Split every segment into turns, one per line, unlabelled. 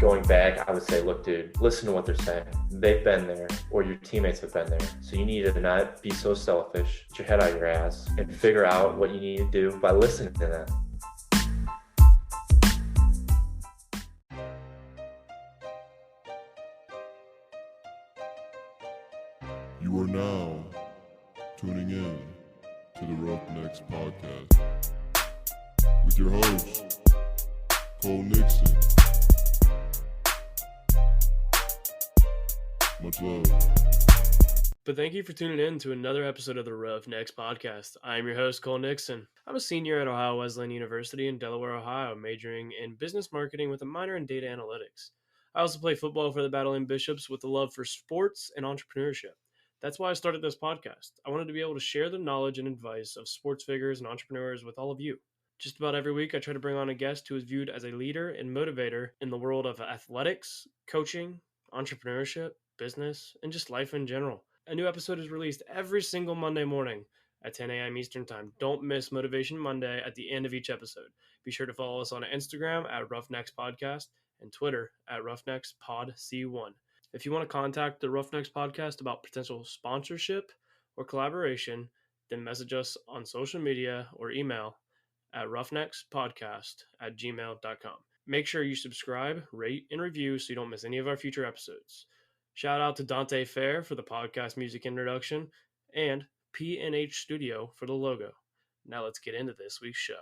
going back, I would say, look, dude, listen to what they're saying. They've been there, or your teammates have been there. So you need to not be so selfish, get your head out of your ass, and figure out what you need to do by listening to them.
You are now tuning in to the Roughnecks Podcast with your host, Cole Nixon. Much love.
But thank you for tuning in to another episode of the Roughnecks Podcast. I am your host, Cole Nixon. I'm a senior at Ohio Wesleyan University in Delaware, Ohio, majoring in business marketing with a minor in data analytics. I also play football for the Battling Bishops with a love for sports and entrepreneurship. That's why I started this podcast. I wanted to be able to share the knowledge and advice of sports figures and entrepreneurs with all of you. Just about every week, I try to bring on a guest who is viewed as a leader and motivator in the world of athletics, coaching, entrepreneurship, business, and just life in general. A new episode is released every single Monday morning at 10 a.m. Eastern Time. Don't miss Motivation Monday at the end of each episode. Be sure to follow us on Instagram at Roughnecks Podcast and Twitter at RoughnecksPodC1. If you want to contact the Roughnecks Podcast about potential sponsorship or collaboration, then message us on social media or email at roughneckspodcast@gmail.com. Make sure you subscribe, rate, and review so you don't miss any of our future episodes. Shout out to Dante Fair for the podcast music introduction and P&H Studio for the logo. Now let's get into this week's show.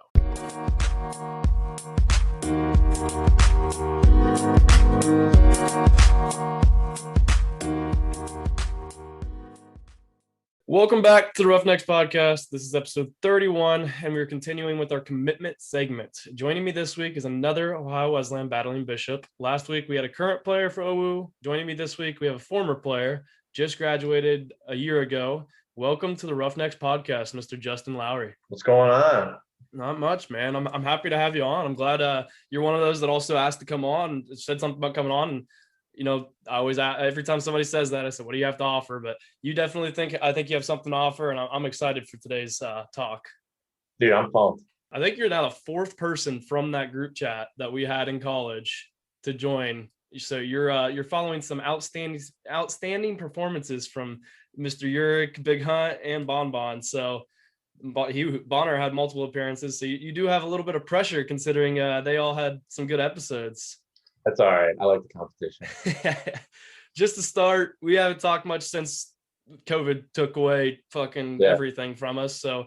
Welcome back to the Roughnecks Podcast. This is episode 31, and we're continuing with our commitment segment. Joining me this week is another Ohio Wesleyan Battling Bishop. Last week, we had a current player for OU. Joining me this week, we have a former player, just graduated a year ago. Welcome to the Roughnecks Podcast, Mr. Justin Lowry.
What's going on?
Not much, man. I'm happy to have you on. I'm glad you're one of those that also asked to come on, said something about coming on, and you know, I always, every time somebody says that, I said, what do you have to offer? But you definitely I think you have something to offer, and I'm excited for today's talk.
Dude, I'm pumped.
I think you're now the fourth person from that group chat that we had in college to join. So you're following some outstanding performances from Mr. Urick, Big Hunt, and Bon. So Bonner had multiple appearances. So you do have a little bit of pressure considering they all had some good episodes.
That's all right. I like the competition.
Just to start, we haven't talked much since COVID took away everything from us. So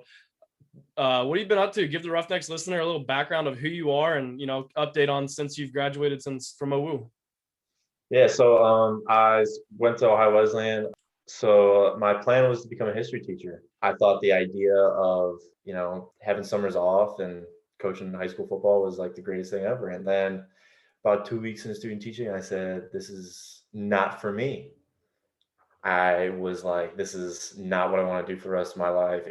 what have you been up to? Give the Roughnecks listener a little background of who you are and, you know, update on since you've graduated from OU.
Yeah, so I went to Ohio Wesleyan. So my plan was to become a history teacher. I thought the idea of, you know, having summers off and coaching high school football was like the greatest thing ever. And then about 2 weeks into student teaching, I said, this is not for me. I was like, this is not what I want to do for the rest of my life. I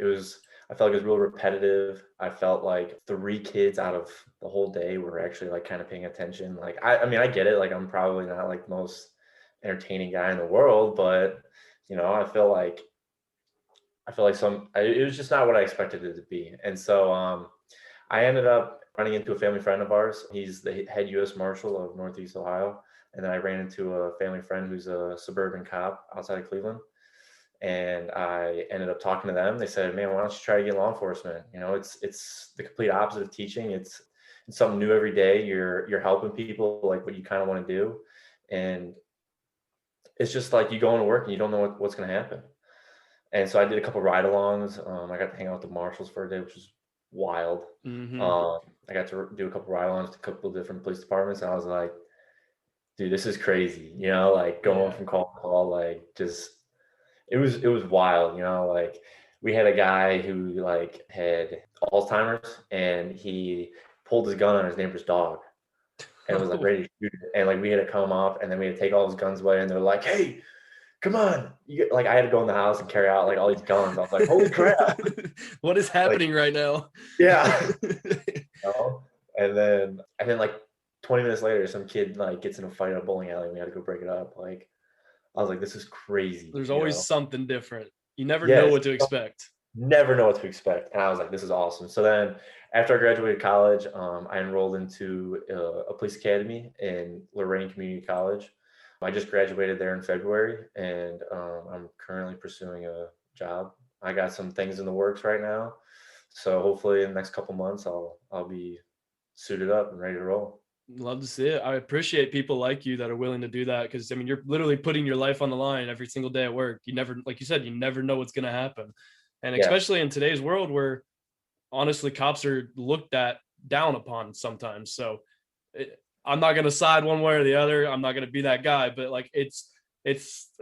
felt like it was real repetitive. I felt like 3 kids out of the whole day were actually like kind of paying attention. Like, I mean, I get it. Like, I'm probably not like the most entertaining guy in the world, but you know, I feel like it was just not what I expected it to be. And so I ended up running into a family friend of ours. He's the head U.S. Marshal of Northeast Ohio. And then I ran into a family friend who's a suburban cop outside of Cleveland. And I ended up talking to them. They said, man, why don't you try to get law enforcement? You know, it's the complete opposite of teaching. It's something new every day. You're helping people like what you kind of want to do. And it's just like you go into work and you don't know what's going to happen. And so I did a couple ride-alongs. I got to hang out with the marshals for a day, which was wild.
Mm-hmm.
I got to do a couple ride-alongs to a couple of different police departments, and I was like, dude, this is crazy, you know, like going from call to call, like just it was wild, you know. Like we had a guy who like had Alzheimer's, and he pulled his gun on his neighbor's dog and was like ready to shoot it. And like we had to come up, and then we had to take all his guns away, and they're like, hey, come on. Like I had to go in the house and carry out like all these guns. I was like, holy crap.
What is happening right now?
Yeah. You know? And then like 20 minutes later, some kid like gets in a fight at a bowling alley and we had to go break it up. Like I was like, this is crazy.
There's always something different. You never know what to expect.
never know what to expect. And I was like, this is awesome. So then after I graduated college, I enrolled into a police academy in Lowry Community College. I just graduated there in February, and I'm currently pursuing a job. I got some things in the works right now. So hopefully in the next couple months, I'll be suited up and ready to roll.
Love to see it. I appreciate people like you that are willing to do that, because I mean, you're literally putting your life on the line every single day at work. You never, like you said, you never know what's going to happen. And
Yeah.
especially in today's world where honestly cops are looked at down upon sometimes. So I'm not going to side one way or the other. I'm not going to be that guy, but like it's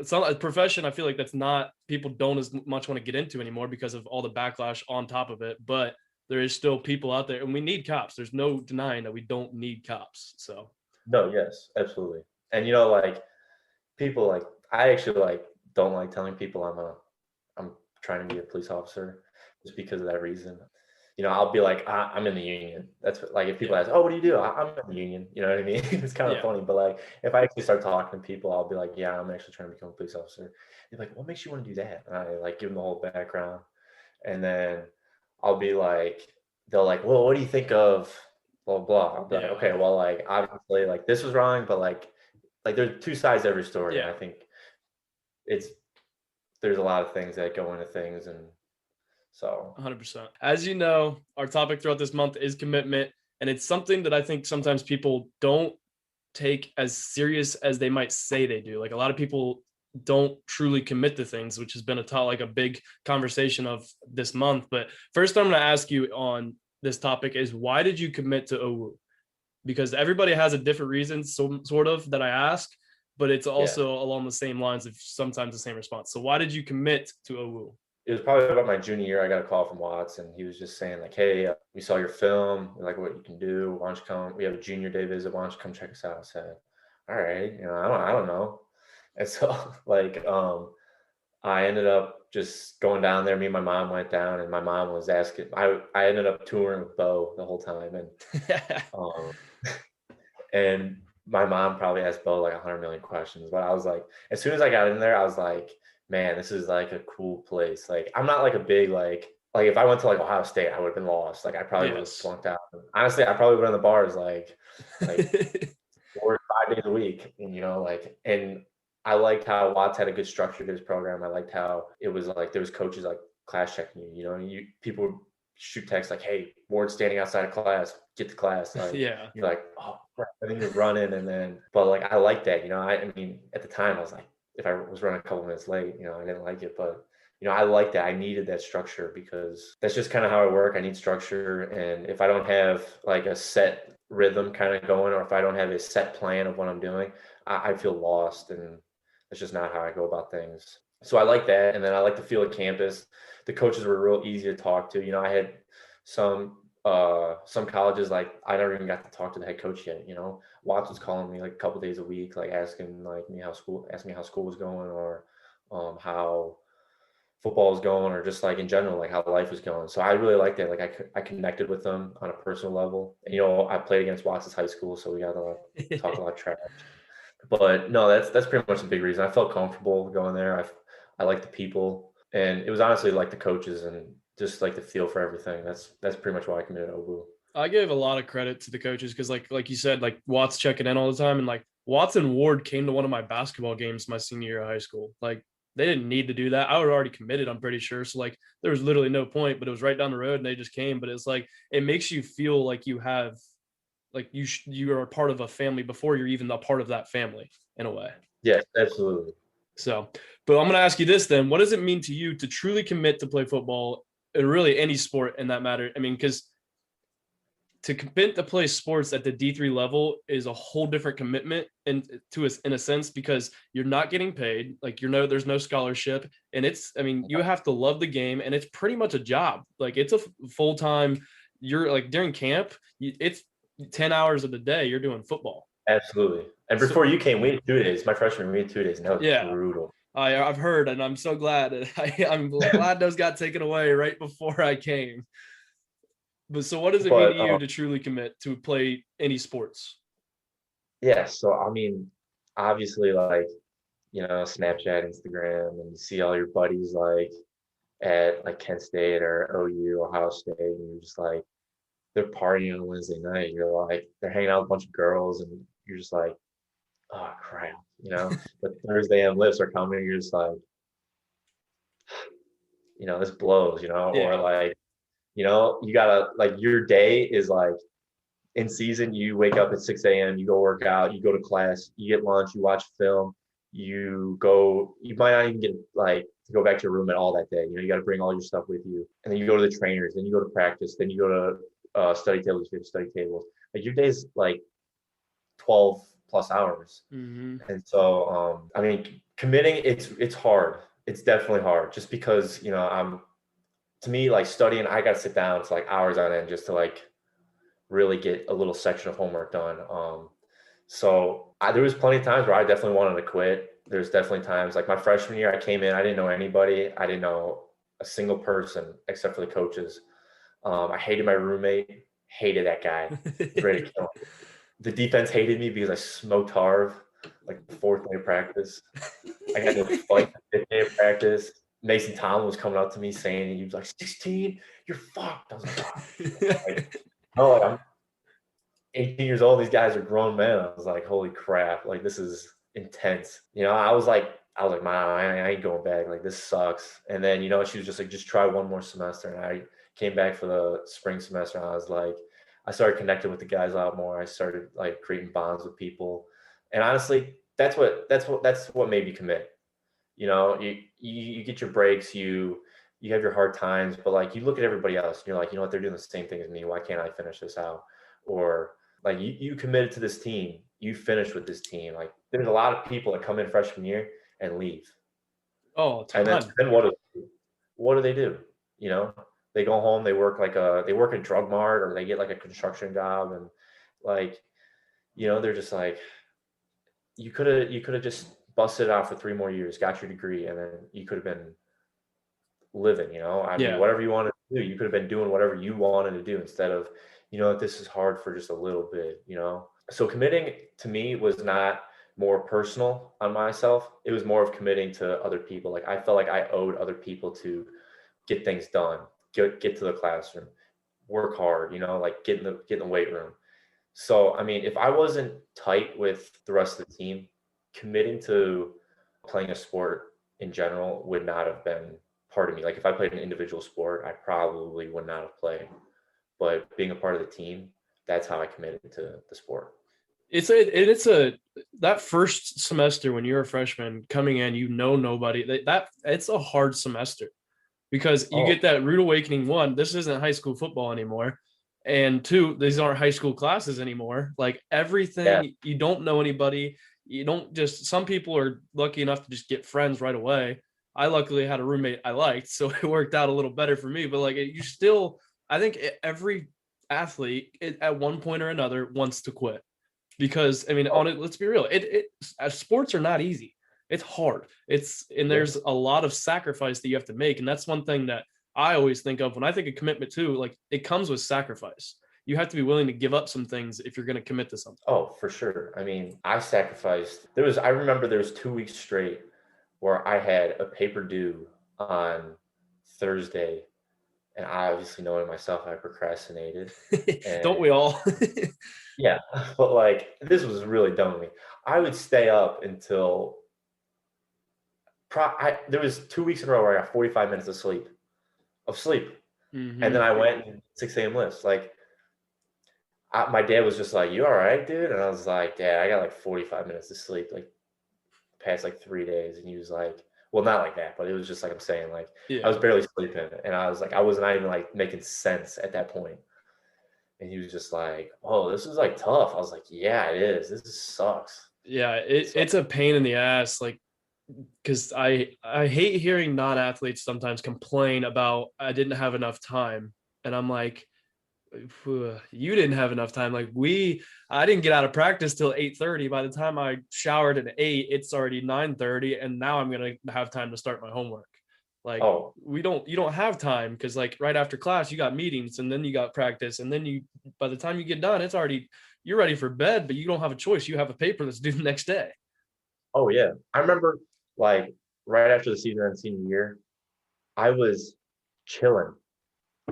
not a profession I feel like that's not, people don't as much want to get into anymore because of all the backlash on top of it. But there is still people out there, and we need cops. There's no denying that we don't need cops. So
No, yes, absolutely. And like people like I actually like don't like telling people I'm trying to be a police officer just because of that reason. I'll be like, I'm in the union. That's like if people ask, oh, what do you do? I'm in the union. You know what I mean? It's kind of funny, but like if I actually start talking to people, I'll be like, yeah, I'm actually trying to become a police officer. They're like, what makes you want to do that? And I like give them the whole background, and then I'll be like, they'll like, well, what do you think of blah blah? I'll be like, okay, well, like obviously, like this was wrong, but like there's two sides to every story, and I think there's a lot of things that go into things, and so
100%. As you know, our topic throughout this month is commitment, and it's something that I think sometimes people don't take as serious as they might say they do. Like a lot of people don't truly commit to things, which has been a big conversation of this month. But first, I'm going to ask you on this topic is, why did you commit to OWU? Because everybody has a different reason, sort of, that I ask, but it's also along the same lines of sometimes the same response. So why did you commit to OWU?
It was probably about my junior year. I got a call from Watts, and he was just saying like, hey, we saw your film. We like what you can do. Why don't you come? We have a junior day visit. Why don't you come check us out? I said, all right, I don't know. And so like, I ended up just going down there. Me and my mom went down, and my mom was asking, I ended up touring with Bo the whole time. And my mom probably asked Bo like 100 million questions, but I was like, as soon as I got in there, I was like, man, this is like a cool place. Like, I'm not like a big, like if I went to like Ohio State, I would have been lost. Like I probably would have flunked out. Honestly, I probably would have been in the bars like 4 or 5 days a week. And, and I liked how Watts had a good structure to his program. I liked how it was like, there was coaches like class checking you, people would shoot texts like, hey, Ward's standing outside of class, get to class. Like, you're like, oh, I think you're running. And then, but like, I like that, I mean, at the time I was like, if I was running a couple minutes late, I didn't like it, but I like that. I needed that structure because that's just kind of how I work. I need structure. And if I don't have like a set rhythm kind of going, or if I don't have a set plan of what I'm doing, I feel lost, and that's just not how I go about things. So I like that. And then I like the feel of campus. The coaches were real easy to talk to. I had some colleges, like I never even got to talk to the head coach yet. Watts was calling me like a couple days a week, like asking me how school was going, or how football was going, or just like in general, like how life was going. So I really liked that. Like I connected with them on a personal level. And, I played against Watts' high school, so we got to talk a lot of trash. But no, that's pretty much the big reason. I felt comfortable going there. I like the people, and it was honestly like the coaches and just like the feel for everything. That's pretty much why I committed to OWU.
I gave a lot of credit to the coaches because like you said, like Watts checking in all the time, and like Watts and Ward came to one of my basketball games my senior year of high school. Like they didn't need to do that. I was already committed, I'm pretty sure. So like there was literally no point, but it was right down the road and they just came. But it's like, it makes you feel like you have, like you are a part of a family before you're even a part of that family in a way.
Yes, absolutely.
So, but I'm going to ask you this then. What does it mean to you to truly commit to play football, and really any sport in that matter? I mean, because to commit to play sports at the D3 level is a whole different commitment in a sense, because you're not getting paid. Like, there's no scholarship, and you have to love the game, and it's pretty much a job. Like it's a full-time, you're like during camp, it's 10 hours of the day you're doing football.
Absolutely. And before you came, we had 2 days. My freshman, we had 2 days, and that was brutal.
I've heard, and I'm so glad. I'm glad those got taken away right before I came. But so what does it mean to you to truly commit to play any sports?
Yeah, so I mean, obviously, like, Snapchat, Instagram, and you see all your buddies like at like Kent State or OU, Ohio State, and you're just like, they're partying on Wednesday night. You're like, they're hanging out with a bunch of girls, and you're just like, oh crap, you know. But Thursday and lifts are coming. You're just like, you know, this blows, you know,
Yeah.
or like, you know, you gotta like your day is like in season. You wake up at 6 a.m. You go work out. You go to class. You get lunch. You watch film. You go. You might not even get like to go back to your room at all that day. You know, you got to bring all your stuff with you, and then you go to the trainers. Then you go to practice. Then you go to study tables. You have study tables. Like your day's like 12 plus hours.
Mm-hmm.
And so, I mean, committing, it's hard. It's definitely hard just because, you know, to me, like studying, I got to sit down for like hours on end just to like really get a little section of homework done. There was plenty of times where I definitely wanted to quit. There's definitely times like my freshman year, I came in, I didn't know anybody. I didn't know a single person except for the coaches. I hated my roommate, hated that guy, was ready to kill him. The defense hated me because I smoked Harv like the fourth day of practice. I got into a fight the fifth day of practice. Mason Tomlin was coming up to me saying, he was like, 16, you're fucked. I was like, no, like, I'm 18 years old. These guys are grown men. I was like, holy crap. Like, this is intense. You know, I was like, Mom, I ain't going back. Like, this sucks. And then, you know, she was just like, just try one more semester. And I came back for the spring semester. And I was like, I started connecting with the guys a lot more. I started like creating bonds with people. And honestly, that's what made me commit. You know, you get your breaks, you have your hard times, but like you look at everybody else and you're like, you know what, they're doing the same thing as me. Why can't I finish this out? Or like you committed to this team, you finished with this team. Like there's a lot of people that come in freshman year and leave.
Oh,
and then what do they do? You know, they go home, they work a drug mart, or they get like a construction job, and like, you know, they're just like, you could have just busted it out for 3 more years, got your degree, and then you could have been living, you know. I mean, whatever you wanted to do, you could have been doing whatever you wanted to do instead of, you know, this is hard for just a little bit, you know. So committing to me was not more personal on myself. It was more of committing to other people. Like I felt like I owed other people to get things done, get to the classroom, work hard, you know, like get in the weight room. So, I mean, if I wasn't tight with the rest of the team, committing to playing a sport in general would not have been part of me. Like if I played an individual sport, I probably would not have played. But being a part of the team, that's how I committed to the sport.
That first semester when you're a freshman coming in, you know nobody. That it's a hard semester because you get that rude awakening. One, this isn't high school football anymore. And two, these aren't high school classes anymore. Like everything, you don't know anybody. You don't just, some people are lucky enough to just get friends right away. I luckily had a roommate I liked, so it worked out a little better for me. But like you still, I think every athlete at one point or another wants to quit because, I mean, let's be real. Sports are not easy. It's hard. There's a lot of sacrifice that you have to make. And that's one thing that I always think of when I think of commitment too. Like it comes with sacrifice. You have to be willing to give up some things if you're going to commit to something.
Oh, for sure. I mean, I sacrificed. I remember there was 2 weeks straight where I had a paper due on Thursday, and I obviously, knowing myself, I procrastinated.
Don't we all?
Yeah, but like this was really dumb of me. I would stay up until there was 2 weeks in a row where I got 45 minutes of sleep. Mm-hmm. And then I went 6 a.m. lifts. Like my dad was just like, "You all right, dude?" And I was like, "Dad, I got like 45 minutes of sleep like past like 3 days." And he was like, well, not like that, but it was just like I'm saying, like I was barely sleeping, and I was like, I was not even like making sense at that point. And he was just like, "Oh, this is like tough." I was like, "Yeah, it is. This sucks."
Yeah, it's a pain in the ass, like, because I hate hearing non-athletes sometimes complain about I didn't have enough time, and I'm like, you didn't have enough time. Like I didn't get out of practice till 8:30. By the time I showered at 8, it's already 9:30, and now I'm gonna have time to start my homework. Like you don't have time because like right after class you got meetings and then you got practice, and then by the time you get done you're ready for bed, but you don't have a choice. You have a paper that's due the next day.
Oh yeah, I remember like right after the season and senior year, I was chilling.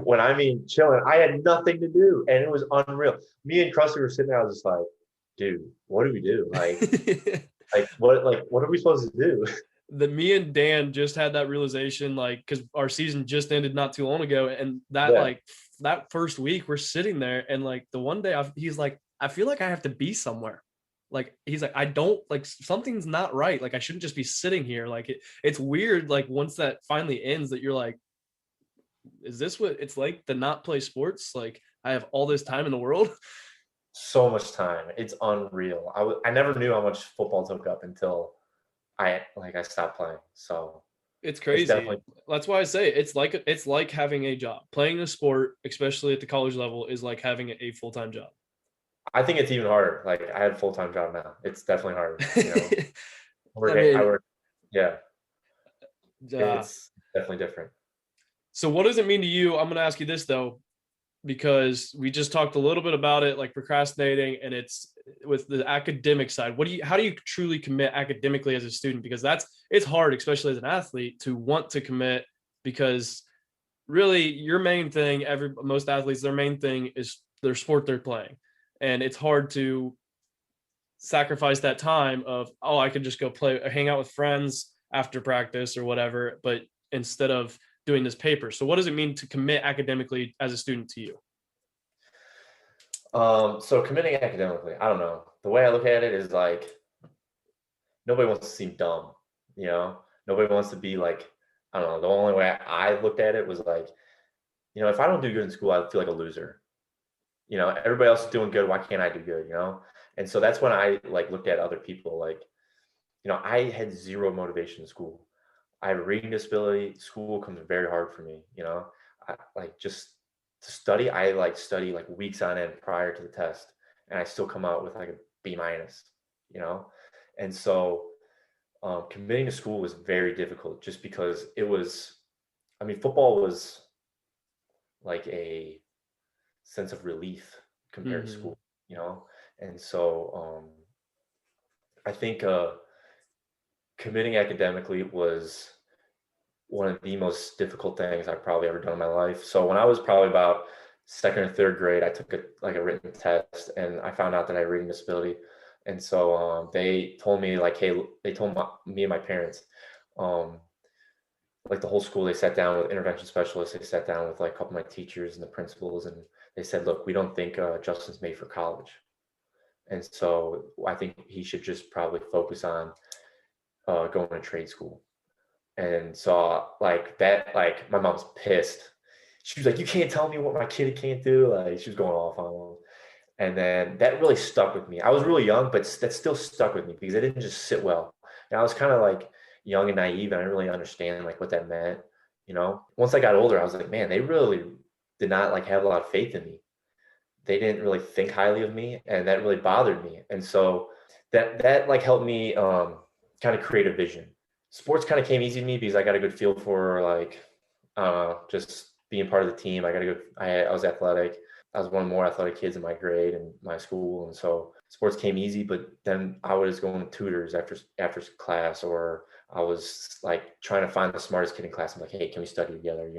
When I mean chilling, I had nothing to do, and it was unreal. Me and Krusty were sitting there. I was just like, dude, what do we do? What are we supposed to do?
Me and Dan just had that realization, like, because our season just ended not too long ago, and that
Yeah.
like that first week we're sitting there, and like the one day he's like, I feel like I have to be somewhere. Like he's like, I don't like something's not right. Like I shouldn't just be sitting here. Like it's weird. Like once that finally ends, that you're like, is this what it's like to not play sports? Like I have all this time in the world.
So much time. It's unreal. I never knew how much football took up until I stopped playing. So
It's
it's
crazy.
definitely.
That's why I say it's like having a job. Playing a sport, especially at the college level, is like having a full-time job.
I think it's even harder. Like I have a full-time job now. It's definitely harder.
I mean,
I work. Yeah,
uh,
it's definitely different.
so what does it mean to you? I'm going to ask you this though, because we just talked a little bit about it, like procrastinating, and it's with the academic side. How do you truly commit academically as a student? Because it's hard, especially as an athlete, to want to commit, because really your main thing, most athletes, their main thing is their sport they're playing. And it's hard to sacrifice that time of, oh, I could just go play, hang out with friends after practice or whatever, but instead of doing this paper. So what does it mean to commit academically as a student to you?
So committing academically, I don't know. The way I look at it is like nobody wants to seem dumb, you know? Nobody wants to be like, I don't know. The only way I looked at it was like, if I don't do good in school, I feel like a loser. Everybody else is doing good. Why can't I do good? And so that's when I like looked at other people. Like, I had zero motivation in school. I have a reading disability. School comes very hard for me. I like just to study. I like study like weeks on end prior to the test, and I still come out with like a B minus. You know, and so committing to school was very difficult just because it was. I mean, football was like a sense of relief compared to
Mm-hmm.
school. And so I think committing academically was one of the most difficult things I've probably ever done in my life. So when I was probably about second or third grade, I took a written test, and I found out that I had a reading disability. And so they told me like, hey, they told me and my parents, um, like the whole school, they sat down with intervention specialists. They sat down with like a couple of my teachers and the principals, and they said, look, we don't think Justin's made for college. And so I think he should just probably focus on going to trade school. And so like that, like my mom's pissed. She was like, you can't tell me what my kid can't do. Like she was going off on him. And then that really stuck with me. I was really young, but that still stuck with me because it didn't just sit well. And I was kind of like young and naive, and I didn't really understand like what that meant. Once I got older, I was like, man, they really did not like have a lot of faith in me. They didn't really think highly of me, and that really bothered me. And so that like helped me kind of create a vision. Sports kind of came easy to me because I got a good feel for like just being part of the team. I was athletic. I was one of the more athletic kids in my grade and my school, and so sports came easy. But then I was going to tutors after class, or I was like trying to find the smartest kid in class. I'm like, hey, can we study together?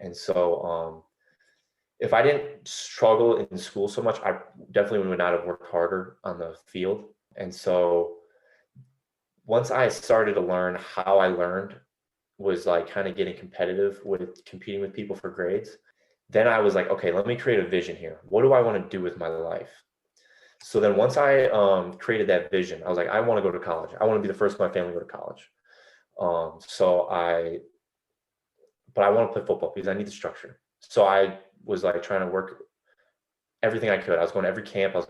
And so if I didn't struggle in school so much, I definitely would not have worked harder on the field. And so once I started to learn how I learned was like kind of getting competitive with competing with people for grades, then I was like, okay, let me create a vision here. What do I want to do with my life? So then once I created that vision, I was like, I want to go to college. I want to be the first in my family to go to college. But I want to play football because I need the structure. So I was like trying to work everything I could. I was going to every camp. I was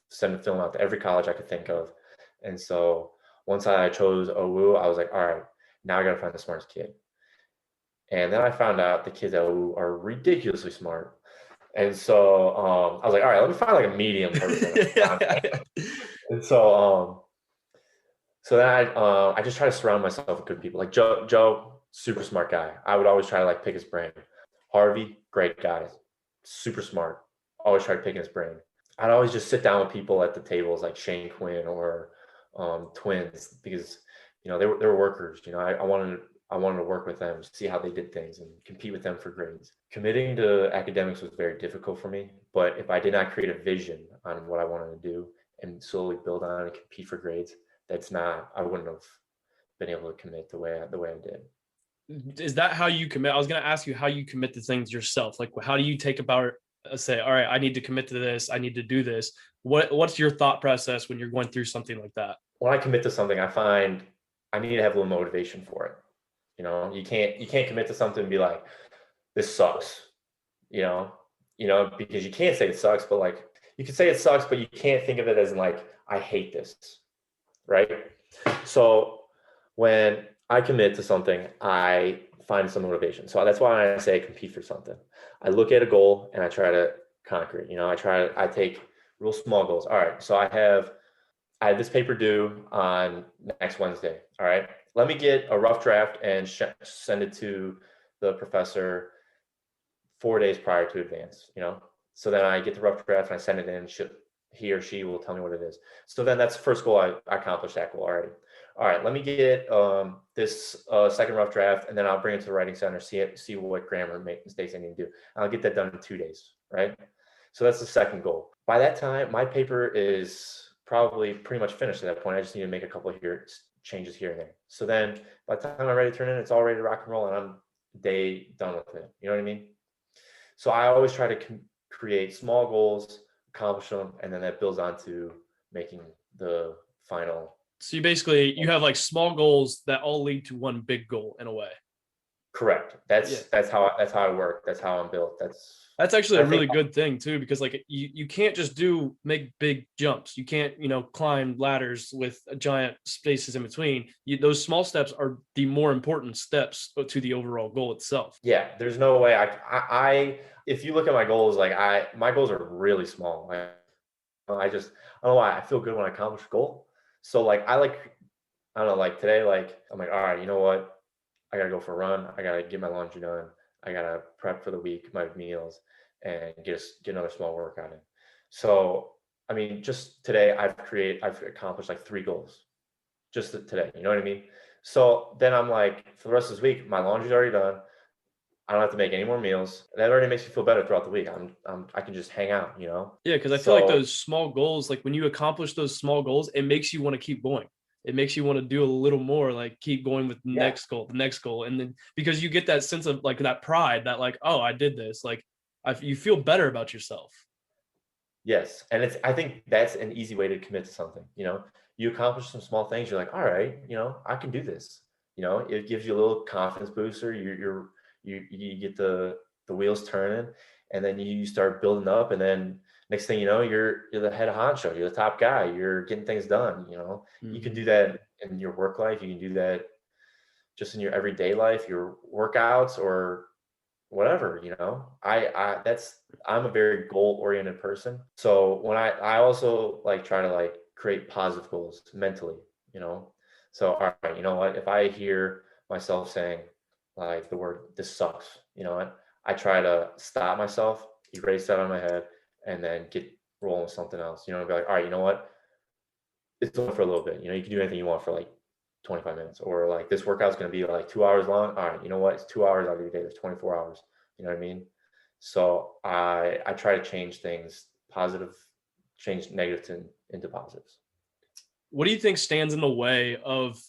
sending film out to every college I could think of. And so once I chose OU, I was like, all right, now I got to find the smartest kid. And then I found out the kids at OU are ridiculously smart. And so I was like, all right, let me find like a medium person. And so then I just try to surround myself with good people. Like Joe, super smart guy. I would always try to like pick his brain. Harvey, great guy, super smart. Always try to pick his brain. I'd always just sit down with people at the tables like Shane Quinn or Twins because they were workers. I wanted I wanted to work with them, see how they did things, and compete with them for grades. Committing to academics was very difficult for me, but if I did not create a vision on what I wanted to do and slowly build on and compete for grades, I wouldn't have been able to commit the way I did.
Is that how you commit? I was going to ask you how you commit to things yourself. Like, how do you take about say, all right, I need to commit to this. I need to do this. What's your thought process when you're going through something like that?
When I commit to something, I find I need to have a little motivation for it. You can't commit to something and be like, this sucks. You know, because you can't say it sucks, but like you can say it sucks, but you can't think of it as in like, I hate this, right? So when I commit to something, I find some motivation. So that's why I say compete for something. I look at a goal and I try to conquer it. I take real small goals. All right, so I have this paper due on next Wednesday. All right, let me get a rough draft and send it to the professor 4 days prior to advance. So then I get the rough draft and I send it in. He or she will tell me what it is. So then that's the first goal. I accomplished that goal already. All right, let me get this second rough draft, and then I'll bring it to the writing center, see what grammar mistakes I need to do. And I'll get that done in 2 days, right? So that's the second goal. By that time, my paper is probably pretty much finished at that point. I just need to make a couple of changes here and there. So then by the time I'm ready to turn in, it's all ready to rock and roll, and I'm done with it. You know what I mean? So I always try to create small goals, accomplish them, and then that builds onto making the final.
So you have like small goals that all lead to one big goal in a way.
Correct. That's how I work. That's how I'm built.
That's actually a really good thing too, because like you can't just make big jumps. You can't, climb ladders with giant spaces in between. Those small steps are the more important steps to the overall goal itself.
Yeah, there's no way I if you look at my goals, like my goals are really small. I don't know why I feel good when I accomplish a goal. So like I don't know, like today, like I'm like, all right, you know what? I gotta go for a run. I gotta get my laundry done. I gotta prep for the week, my meals, and get another small workout in. So I mean, just today I've accomplished like 3 goals just today. You know what I mean? So then I'm like, for the rest of this week, my laundry's already done. I don't have to make any more meals. That already makes me feel better throughout the week. I can just hang out,
Yeah, because I feel like those small goals, like when you accomplish those small goals, it makes you want to keep going. It makes you want to do a little more, like keep going with the next goal. And then because you get that sense of like that pride that like, oh, I did this. Like you feel better about yourself.
Yes. And I think that's an easy way to commit to something. You accomplish some small things. You're like, all right, I can do this. It gives you a little confidence booster. You get the wheels turning, and then you start building up, and then next thing you know, you're the head honcho, you're the top guy, you're getting things done. You can do that in your work life, you can do that just in your everyday life, your workouts or whatever. I'm a very goal-oriented person. So when I also like try to like create positive goals mentally. So all right, you know what, if I hear myself saying like the word "this sucks," I try to stop myself, erase that on my head, and then get rolling with something else. Be like, all right, you know what? It's only for a little bit. You can do anything you want for like 25 minutes, or like this workout's going to be like 2 hours long. All right, you know what? It's 2 hours out of your day. There's 24 hours. You know what I mean? So I try to change things positive, change negative into positives.
What do you think stands in the way of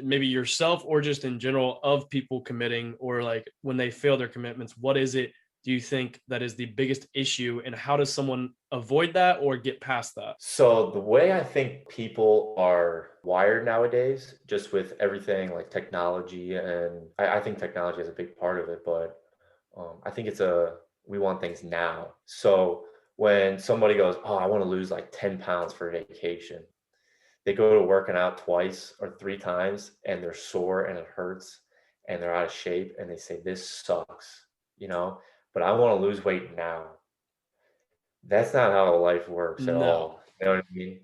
maybe yourself or just in general of people committing, or like when they fail their commitments? What is it do you think that is the biggest issue, and how does someone avoid that or get past that?
So the way I think people are wired nowadays, just with everything like technology, and I think technology is a big part of it, but I think we want things now. So when somebody goes, oh, I want to lose like 10 pounds for vacation, they go to working out twice or 3 times and they're sore and it hurts and they're out of shape and they say, this sucks, but I want to lose weight now. That's not how life works at all. You know what I mean?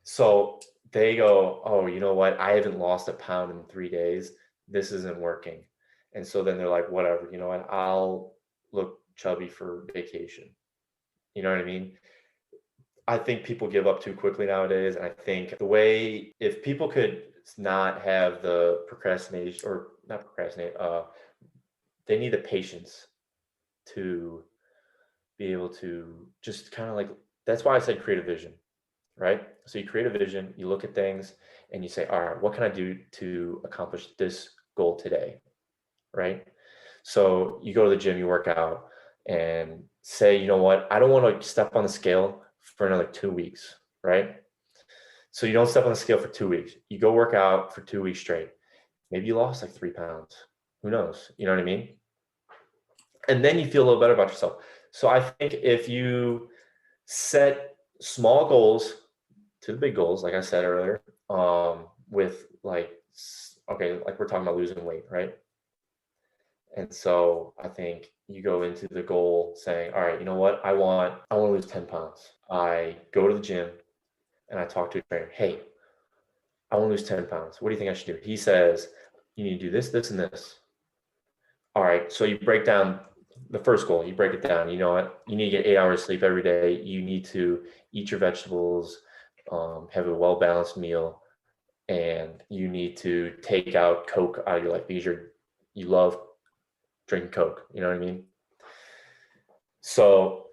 So they go, oh, you know what? I haven't lost a pound in 3 days. This isn't working. And so then they're like, whatever, you know what? I'll look chubby for vacation. You know what I mean? I think people give up too quickly nowadays. And I think if people could not have the procrastination, or not procrastinate. They need the patience to be able to just kind of like, that's why I said create a vision, right? So you create a vision, you look at things and you say, all right, what can I do to accomplish this goal today? Right? So you go to the gym, you work out, and say, you know what, I don't want to step on the scale for another 2 weeks, right? So you don't step on the scale for 2 weeks. You go work out for 2 weeks straight. Maybe you lost like 3 pounds. Who knows? You know what I mean? And then you feel a little better about yourself. So I think if you set small goals to the big goals, like I said earlier, with like, okay, like we're talking about losing weight, right? And so I think you go into the goal saying, all right, you know what? I want to lose 10 pounds. I go to the gym and I talk to a trainer. Hey, I want to lose 10 pounds. What do you think I should do? He says, you need to do this, this, and this. All right. So you break down the first goal. You break it down. You know what? You need to get 8 hours sleep every day. You need to eat your vegetables, have a well-balanced meal, and you need to take out Coke out of your life because you love drinking Coke. You know what I mean? So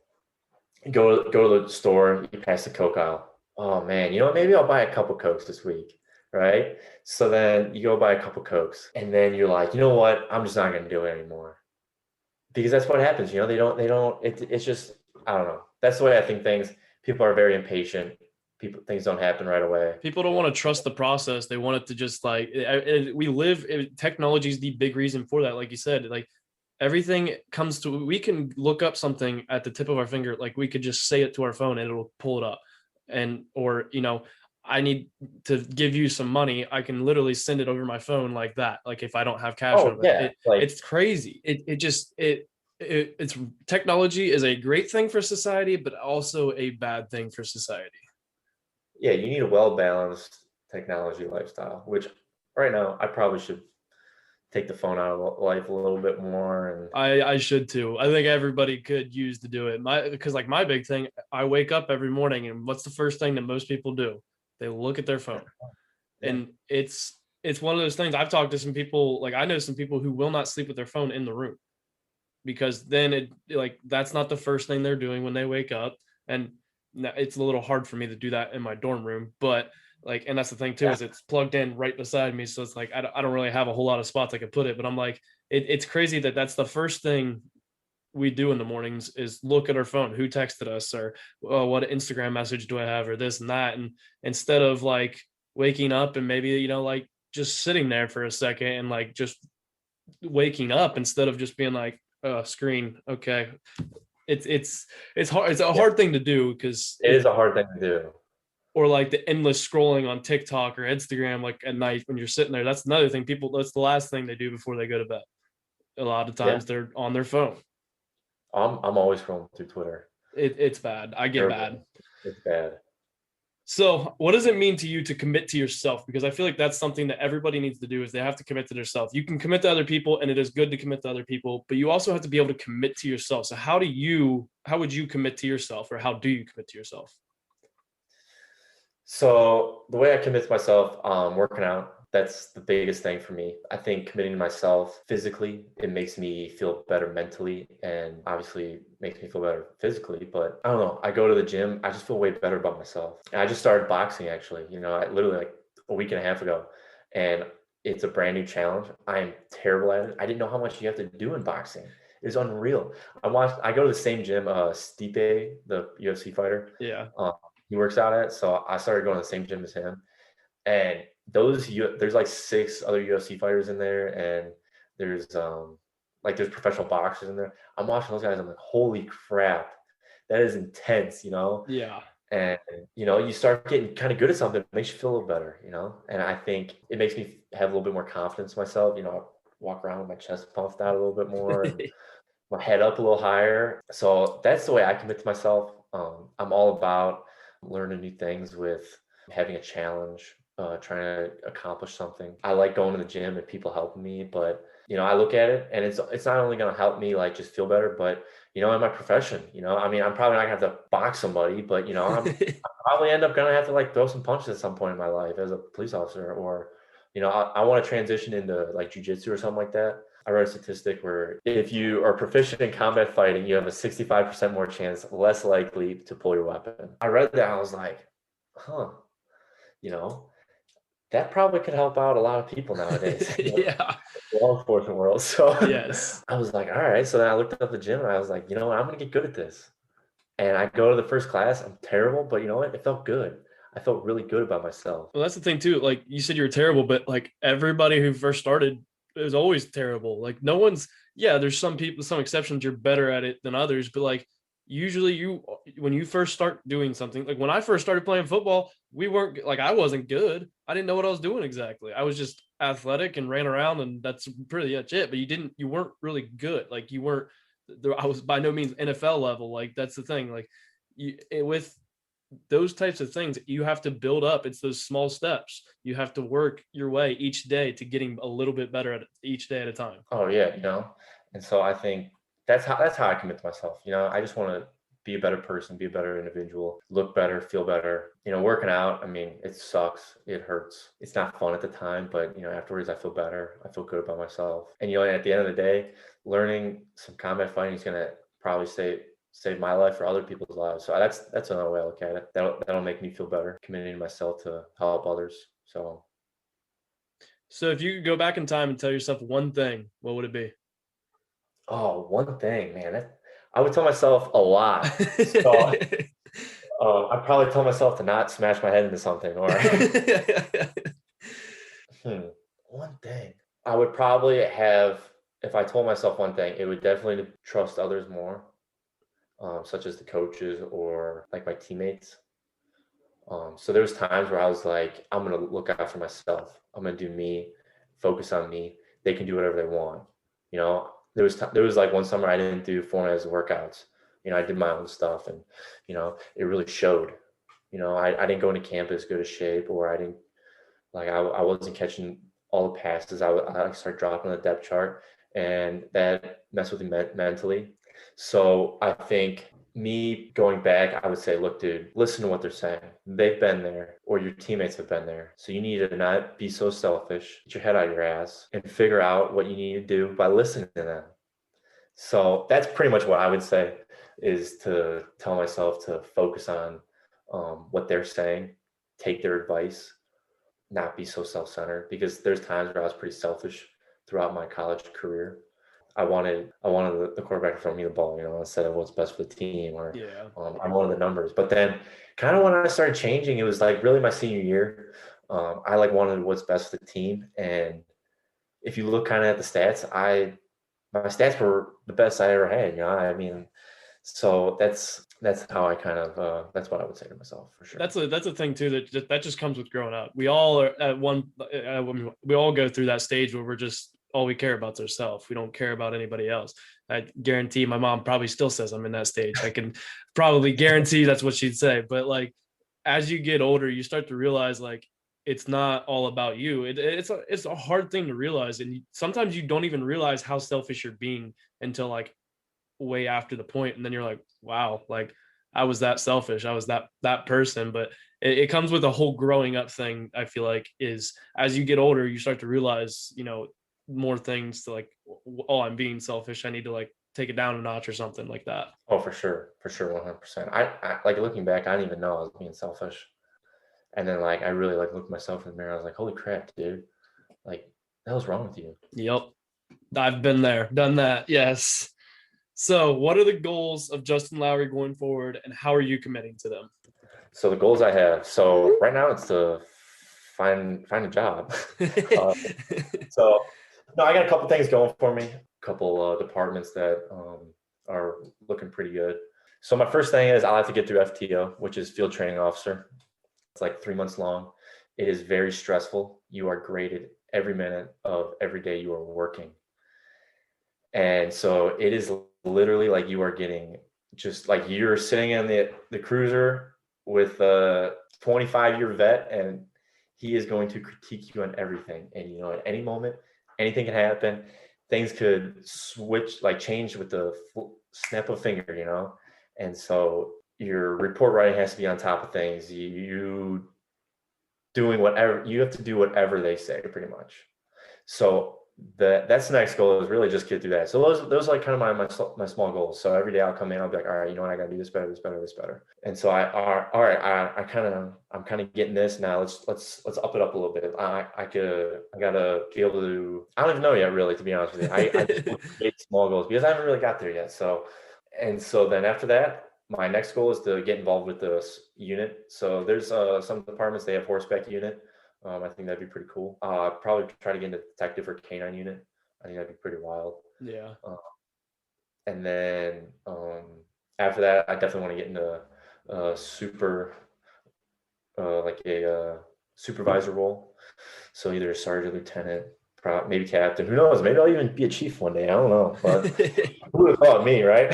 you go to the store, you pass the Coke aisle. Oh man, you know what? Maybe I'll buy a couple Cokes this week, right? So then you go buy a couple Cokes, and then you're like, you know what? I'm just not going to do it anymore, because that's what happens. You know, they don't. It's just, I don't know. That's the way I think things. People are very impatient. Things don't happen right away.
People don't want to trust the process. They want it to just like, technology is the big reason for that. Like you said, like everything comes to, we can look up something at the tip of our finger. Like we could just say it to our phone and it'll pull it up. And, or, you know, I need to give you some money. I can literally send it over my phone like that. Like if I don't have cash on it, it's crazy. It's technology is a great thing for society, but also a bad thing for society.
Yeah, you need a well-balanced technology lifestyle, which right now I probably should take the phone out of life a little bit more. And
I should too. I think everybody could use to do it. Because like my big thing, I wake up every morning and what's the first thing that most people do? They look at their phone. Yeah. And it's one of those things. I've talked to some people, like I know some people who will not sleep with their phone in the room, because then that's not the first thing they're doing when they wake up. And it's a little hard for me to do that in my dorm room, but like, and that's the thing too, is it's plugged in right beside me. So it's like, I don't really have a whole lot of spots I could put it, but I'm like, it's crazy that that's the first thing we do in the mornings is look at our phone, who texted us, or what Instagram message do I have, or this and that. And instead of like waking up and maybe, you know, like just sitting there for a second and like just waking up instead of just being like, screen. Okay. It's hard. It's a hard thing to do, because
it is a hard thing to do.
Or like the endless scrolling on TikTok or Instagram, like at night when you're sitting there. That's another thing. That's the last thing they do before they go to bed. A lot of times they're on their phone.
I'm always scrolling through Twitter.
It's bad. I get bad.
It's bad.
So what does it mean to you to commit to yourself? Because I feel like that's something that everybody needs to do, is they have to commit to themselves. You can commit to other people, and it is good to commit to other people, but you also have to be able to commit to yourself. So how would you commit to yourself, or how do you commit to yourself?
So the way I commit to myself, working out, that's the biggest thing for me. I think committing to myself physically, it makes me feel better mentally, and obviously makes me feel better physically. But I don't know, I go to the gym, I just feel way better about myself. And I just started boxing actually, you know, literally like a week and a half ago, and it's a brand new challenge. I am terrible at it. I didn't know how much you have to do in boxing. It's unreal. I go to the same gym, Stipe, the UFC fighter.
Yeah.
He works out at, so I started going to the same gym as him. And there's like 6 other UFC fighters in there, and there's professional boxers in there. I'm watching those guys, I'm like, holy crap, that is intense, you know?
Yeah.
And you know, you start getting kind of good at something, it makes you feel a little better, you know? And I think it makes me have a little bit more confidence in myself. You know, I walk around with my chest puffed out a little bit more, and my head up a little higher. So that's the way I commit to myself. I'm all about learning new things, with having a challenge, trying to accomplish something. I like going to the gym and people helping me, but you know, I look at it and it's not only going to help me like just feel better, but you know, in my profession, you know, I mean, I'm probably not gonna have to box somebody, but you know, I probably end up gonna have to like throw some punches at some point in my life as a police officer, or I want to transition into like jujitsu or something like that. I read a statistic where if you are proficient in combat fighting, you have a 65% more chance, less likely to pull your weapon. I read that. I was like, huh, you know, that probably could help out a lot of people nowadays.
Yeah.
Law enforcement world. So
Yes.
I was like, all right. So then I looked up the gym and I was like, you know what, I'm gonna get good at this. And I go to the first class. I'm terrible, but you know what? It felt good. I felt really good about myself.
Well, that's the thing too. Like you said, you were terrible, but like everybody who first started is always terrible. Like no one's. Yeah, there's some people, some exceptions. You're better at it than others, but like usually when you first start doing something, like when I first started playing football, we weren't like I wasn't good. I didn't know what I was doing exactly. I was just athletic and ran around, and that's pretty much it. But you weren't really good. Like you weren't. I was by no means NFL level. Like that's the thing. Like with those types of things you have to build up. It's those small steps. You have to work your way each day to getting a little bit better at each day at a time.
Oh yeah, and so I think that's how I commit to myself. I just want to be a better person, be a better individual, look better, feel better. Working out, I mean, it sucks, it hurts, it's not fun at the time, but afterwards I feel better, I feel good about myself. And at the end of the day, learning some combat fighting is going to probably save my life or other people's lives. So that's another way I look at it. That'll make me feel better, committing myself to help others.
So if you could go back in time and tell yourself one thing, what would it be?
Oh, one thing, man. I would tell myself a lot. So I probably tell myself to not smash my head into something, or one thing. I would probably have, if I told myself one thing, it would definitely trust others more, such as the coaches or like my teammates. So there was times where I was like, I'm gonna look out for myself. I'm gonna do me, focus on me. They can do whatever they want. There was like one summer I didn't do formalized workouts. I did my own stuff, and it really showed. I didn't go into camp as good a shape, or I didn't I wasn't catching all the passes. I started dropping the depth chart, and that messed with me mentally. So I think me going back, I would say, look, dude, listen to what they're saying. They've been there, or your teammates have been there. So you need to not be so selfish, get your head out of your ass, and figure out what you need to do by listening to them. So that's pretty much what I would say, is to tell myself to focus on what they're saying, take their advice, not be so self-centered, because there's times where I was pretty selfish throughout my college career. I wanted the quarterback to throw me the ball, instead of what's best for the team, or I wanted the numbers. But then kind of when I started changing, it was like really my senior year. I wanted what's best for the team. And if you look kind of at the stats, my stats were the best I ever had, I mean, so that's how I kind of, that's what I would say to myself, for sure.
That's a thing too, that just comes with growing up. We all are we all go through that stage where we're just, all we care about is ourselves. We don't care about anybody else. I guarantee my mom probably still says I'm in that stage. I can probably guarantee that's what she'd say. But like, as you get older, you start to realize like it's not all about you. It's a hard thing to realize, and sometimes you don't even realize how selfish you're being until like way after the point, and then you're like, wow, like I was that selfish. I was that person. But it comes with a whole growing up thing. I feel like is as you get older, you start to realize, more things to like, oh, I'm being selfish. I need to like take it down a notch or something like that.
Oh, for sure. 100%. I like, looking back, I didn't even know I was being selfish. And then like, I really like looked myself in the mirror. I was like, holy crap, dude. Like, the hell's wrong with you?
Yep. I've been there, done that. Yes. So what are the goals of Justin Lowry going forward, and how are you committing to them?
So the goals I have, so right now it's to find a job. So no, I got a couple things going for me, a couple departments that are looking pretty good. So my first thing is I'll have to get through FTO, which is field training officer. It's like 3 months long. It is very stressful. You are graded every minute of every day you are working. And so it is literally like you are getting, just like you're sitting in the cruiser with a 25-year vet, and he is going to critique you on everything. And at any moment, anything can happen. Things could switch, like change with the snap of a finger, And so your report writing has to be on top of things. You doing whatever you have to do whatever they say pretty much. So that's the next goal is really just get through that. So those are like kind of my small goals. So every day I'll come in, I'll be like, all right, you know what, I gotta do this better, this better, this better. And so I'm kind of getting this now. Let's up it up a little bit. I gotta be able to. I don't even know yet, really, to be honest with you. I just create small goals because I haven't really got there yet. So then after that, my next goal is to get involved with the unit. So there's some departments, they have horseback unit. I think that'd be pretty cool. Probably try to get into detective or canine unit. I think that'd be pretty wild.
Yeah.
And then after that, I definitely want to get into like a supervisor role. So either a sergeant, lieutenant, maybe captain. Who knows? Maybe I'll even be a chief one day. I don't know. But who would have thought me, right?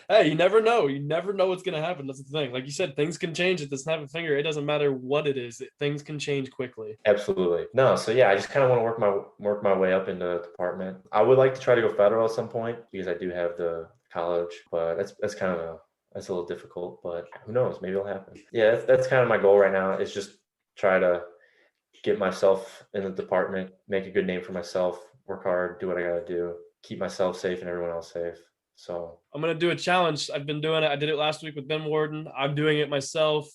Hey, you never know. You never know what's gonna happen. That's the thing. Like you said, things can change at the snap of a finger. It doesn't matter what it is. Things can change quickly.
Absolutely. No. So yeah, I just kind of want to work my way up into the department. I would like to try to go federal at some point because I do have the college, but that's a little difficult. But who knows? Maybe it'll happen. Yeah, that's kind of my goal right now. Is just try to get myself in the department, make a good name for myself, work hard, do what I gotta do, keep myself safe and everyone else safe. So
I'm gonna do a challenge. I've been doing it. I did it last week with Ben Warden. I'm doing it myself.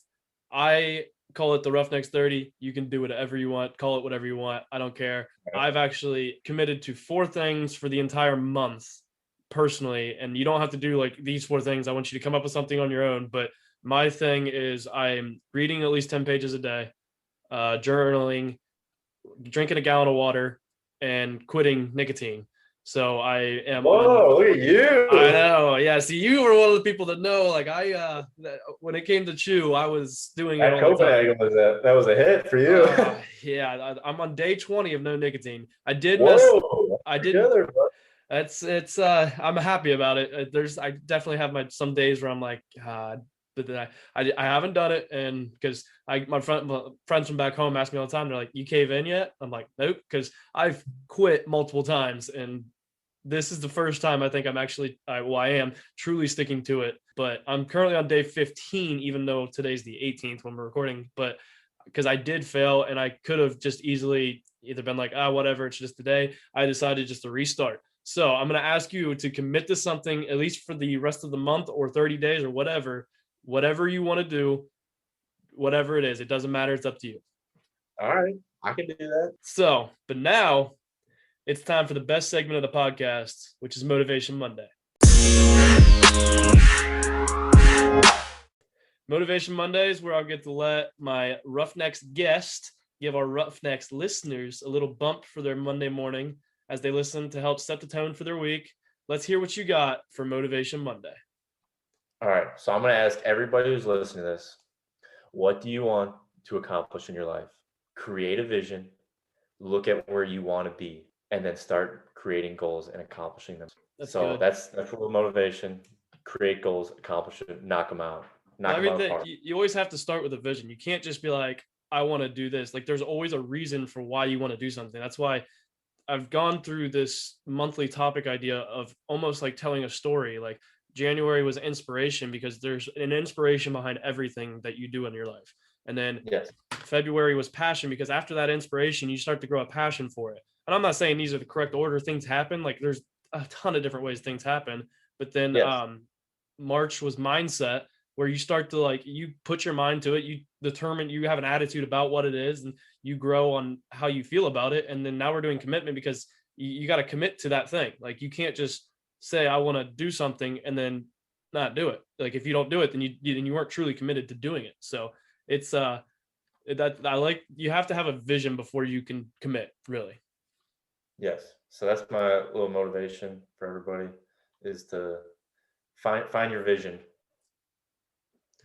I call it the Roughnecks 30. You can do whatever you want. Call it whatever you want. I don't care. I've actually committed to 4 things for the entire month personally. And you don't have to do like these 4 things. I want you to come up with something on your own. But my thing is I'm reading at least 10 pages a day, journaling, drinking a gallon of water, and quitting nicotine. So I am.
Whoa, look at you.
I know. Yeah. See, you were one of the people that know, like when it came to chew, I was doing it.
At Copenhagen that was a hit for you.
Yeah. I'm on day 20 of no nicotine. I did it's I'm happy about it. I definitely have some days where I'm like, God, but then I haven't done it. And because my friends from back home ask me all the time, they're like, you cave in yet? I'm like, nope, because I've quit multiple times. And this is the first time I think I am truly sticking to it. But I'm currently on day 15, even though today's the 18th when we're recording. But because I did fail and I could have just easily either been like, whatever, it's just today. I decided just to restart. So I'm going to ask you to commit to something, at least for the rest of the month or 30 days or whatever you want to do, whatever it is. It doesn't matter. It's up to you.
All right. I can do that.
So, but now it's time for the best segment of the podcast, which is Motivation Monday. Motivation Monday is where I'll get to let my Roughnecks guest give our Roughnecks listeners a little bump for their Monday morning as they listen to help set the tone for their week. Let's hear what you got for Motivation Monday.
All right. So I'm going to ask everybody who's listening to this, what do you want to accomplish in your life? Create a vision, look at where you want to be, and then start creating goals and accomplishing them. That's a little motivation. Create goals, accomplish it, knock them out.
You always have to start with a vision. You can't just be like, I want to do this. Like there's always a reason for why you want to do something. That's why I've gone through this monthly topic idea of almost like telling a story. Like January was inspiration because there's an inspiration behind everything that you do in your life. And then February was passion because after that inspiration, you start to grow a passion for it. And I'm not saying these are the correct order things happen. Like there's a ton of different ways things happen. But then March was mindset, where you start to like, you put your mind to it. You determine, you have an attitude about what it is and you grow on how you feel about it. And then now we're doing commitment because you got to commit to that thing. Like you can't just say, I want to do something and then not do it. Like if you don't do it, then you weren't truly committed to doing it. So it's you have to have a vision before you can commit, really.
Yes. So that's my little motivation for everybody is to find your vision,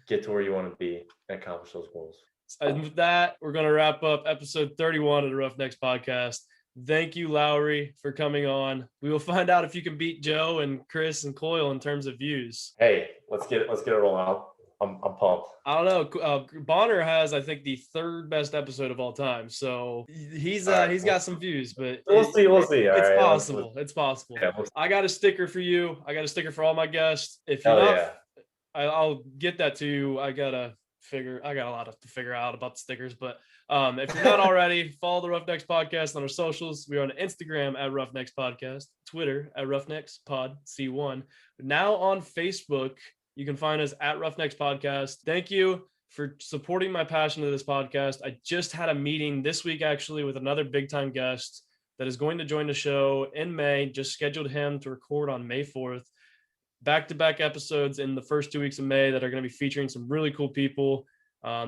get to where you want to be, and accomplish those goals.
And with that, we're going to wrap up episode 31 of the Roughnecks podcast. Thank you, Lowry, for coming on. We will find out if you can beat Joe and Chris and Coyle in terms of views.
Hey, let's get it rolling out. I'm pumped.
I don't know. Bonner has, I think, the 3rd best episode of all time. So he's got some views, but
we'll see.
It's possible. It's possible. Yeah, I got a sticker for you. I got a sticker for all my guests. If you're not, I'll get that to you. I gotta I got a lot to figure out about the stickers, but if you're not already, follow the Roughnecks Podcast on our socials. We're on Instagram at Roughnecks Podcast, Twitter at Roughnecks Pod C1. Now on Facebook, you can find us at Roughnecks Podcast. Thank you for supporting my passion of this podcast. I just had a meeting this week, actually, with another big time guest that is going to join the show in May. Just scheduled him to record on May 4th. Back-to-back episodes in the first 2 weeks of May that are going to be featuring some really cool people.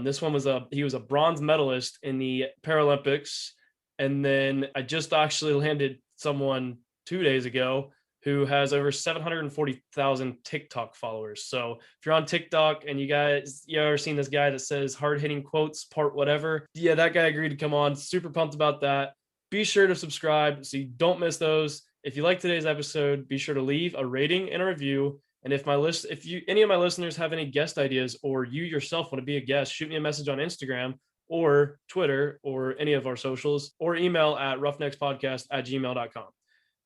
This one he was a bronze medalist in the Paralympics. And then I just actually landed someone 2 days ago who has over 740,000 TikTok followers. So if you're on TikTok and you ever seen this guy that says hard-hitting quotes, part whatever, yeah, that guy agreed to come on. Super pumped about that. Be sure to subscribe so you don't miss those. If you like today's episode, be sure to leave a rating and a review. And if any of my listeners have any guest ideas, or you yourself want to be a guest, shoot me a message on Instagram or Twitter or any of our socials, or email at roughneckspodcast@gmail.com.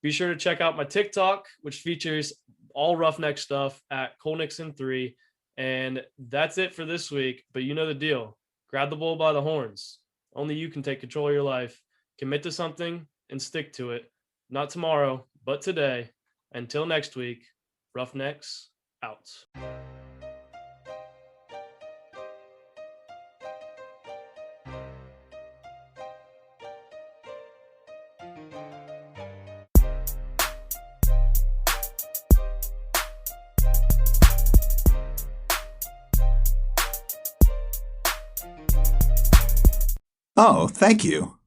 Be sure to check out my TikTok, which features all Roughneck stuff at ColeNixon3. And that's it for this week. But you know the deal. Grab the bull by the horns. Only you can take control of your life. Commit to something and stick to it. Not tomorrow, but today. Until next week, Roughnecks out.
Oh, thank you.